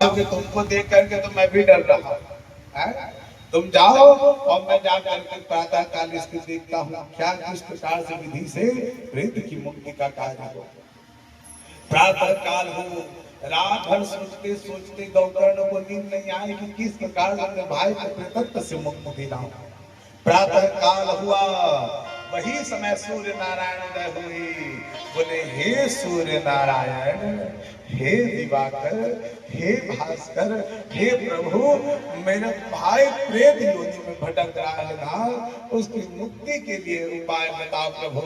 कि तुमको देख करके तो मैं भी डर रहा है। तुम जाओ और मैं जा करके प्रातः काल इसको देखता हूँ क्या किस प्रकार से विधि से प्रेत की मुक्ति का कार्य हो। प्रातः काल हो, रात भर सोचते सोचते गौकर्ण को नींद नहीं आए कि किस प्रकार से अपने भाई को प्रेतत्व से मुक्ति दिलाऊं। प्रातः काल हुआ, वही समय सूर्य नारायण उदय हुए। बोले हे सूर्य नारायण, हे दिवाकर, हे भास्कर, हे प्रभु, मेरा भाई प्रेत योनि में भटक रहा है ना, उसकी मुक्ति के लिए उपाय बताओ प्रभु।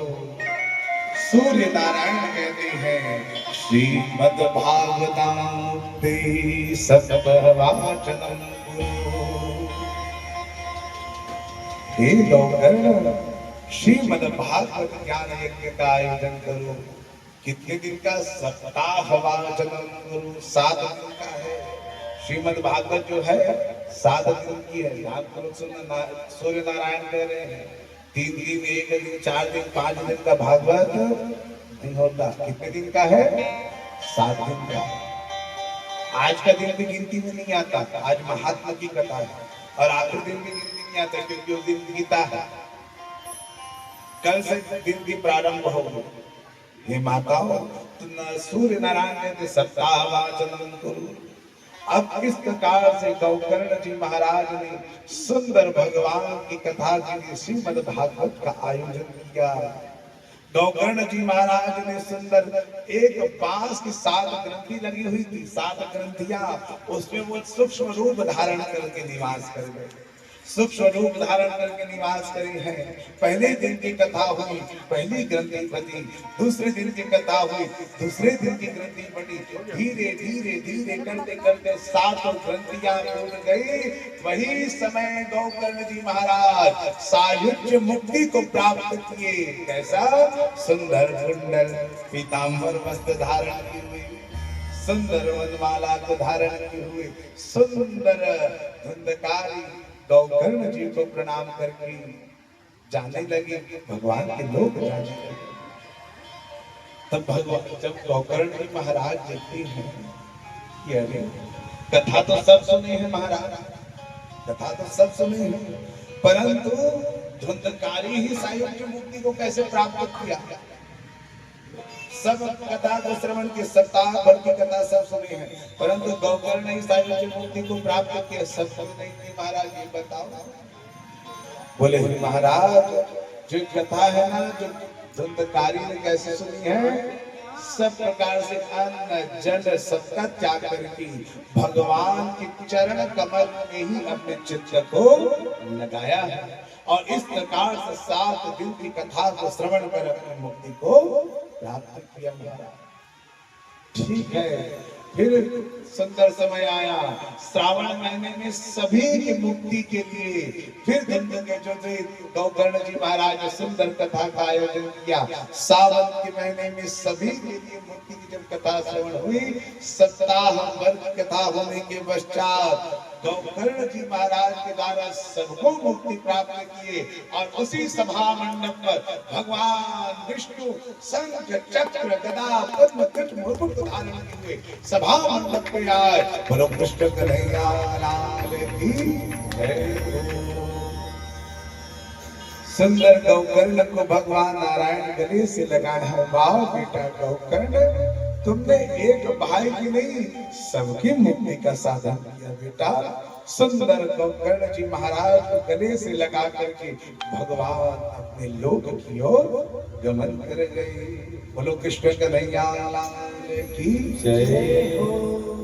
सूर्य नारायण कहते हैं श्रीमद् भागवतामुक्ति सत्प्रवचनम् हे गौकर्ण, श्रीमद् भागवत ज्ञान यज्ञ का आयोजन करो। कितने दिन का? सप्ताह वाचनम करो। 7 दिन का है श्रीमद् भागवत जो है, 7 दिन की है। ध्यान करो, सुनना। सूर्य नारायण कह रहे हैं 3 दिन, 1 दिन, 4 दिन, 5 दिन का भागवत नहीं होता। कितने दिन का है? 7 दिन का। आज का दिन भी गिनती में नहीं आता। आज महात्मा की कथा है और आखिर दिन भी गिनती नहीं आता क्योंकि उस दिन गीता है। कल से दिन की प्रारंभ होगी। हे माताओं, सूर्य नारायण ने सप्ताह वाचनम करो। अब किस प्रकार से गौकर्ण जी महाराज ने सुंदर भगवान की कथा के लिए श्रीमद् भागवत का आयोजन किया। गौकर्ण जी महाराज ने सुंदर एक बांस की 7 ग्रंथि लगी हुई थी, 7 ग्रंथियां, उसमें वो सूक्ष्म रूप धारण करके निवास कर गए। सूक्ष्म रूप धारण करके निवास करे हैं। पहले दिन की कथा हुई, पहली ग्रंथि बनी। दूसरे दिन की कथा हुई, दूसरे दिन की ग्रंथि बनी। धीरे धीरे धीरे करते करते 7 ग्रंथियां टूट गई। वही समय गौकर्ण जी महाराज सायुज्य मुक्ति को प्राप्त किए। कैसा? सुंदर कुंडल पीतांबर वस्त्र धारण किए हुए, सुंदर वनमाला को धारण किए हुए, सुंदर धुंधकारी गौकर्ण जी को प्रणाम करके जाने लगे भगवान के लोग जाने लगे। तब भगवान, जब गौकर्ण जी महाराज देखते हैं कि अरे कथा तो सब सुने हैं महाराज, कथा तो सब सुने हैं, परंतु धुंधकारी ही सायुज्य मुक्ति को कैसे प्राप्त किया? सब कथा को श्रवण की, सप्ताह भर की कथा सब सुनी है, परंतु गौकर्ण ही सायुज्य मुक्ति को प्राप्त किया। सब सुन नहीं थी महाराज, ये बताओ। बोले महाराज, जो कथा है ना, जो धुंधकारी ने कैसे सुनी है, सब प्रकार से अन्न जल सबका त्याग करके भगवान के चरण कमल में ही अपने चित्त को लगाया है और इस प्रकार से 7 दिन की कथा को श्रवण कर अपनी मुक्ति को प्राप्त किया। ठीक है, फिर सुंदर समय आया, श्रावण महीने में सभी की मुक्ति के लिए फिर जो गौकर्ण जी महाराज ने सुंदर कथा का आयोजन किया। सावन के महीने में सभी के लिए मुक्ति की जब कथा श्रवण हुई, सप्ताह भर की कथा होने के पश्चात गौकर्ण जी महाराज के द्वारा सबको मुक्ति प्राप्त किए और उसी सभा मंडप पर भगवान विष्णु शंख चक्र गदा पद्म कृत मुकुट धारण किए सभा मंडप पे आए। बोलो कृष्ण कन्हैया लाल की जय। सुंदर गौकर्ण को भगवान नारायण गले से लगाया है। वाह बेटा गौकर्ण, तुमने एक भाई की नहीं सबकी मुक्ति का साधन किया बेटा। सुंदर गौकर्ण जी महाराज को गले से लगा करके भगवान अपने लोक की ओर गमन कर गए। बोलो कृष्ण कन्हैया लाल की जय हो।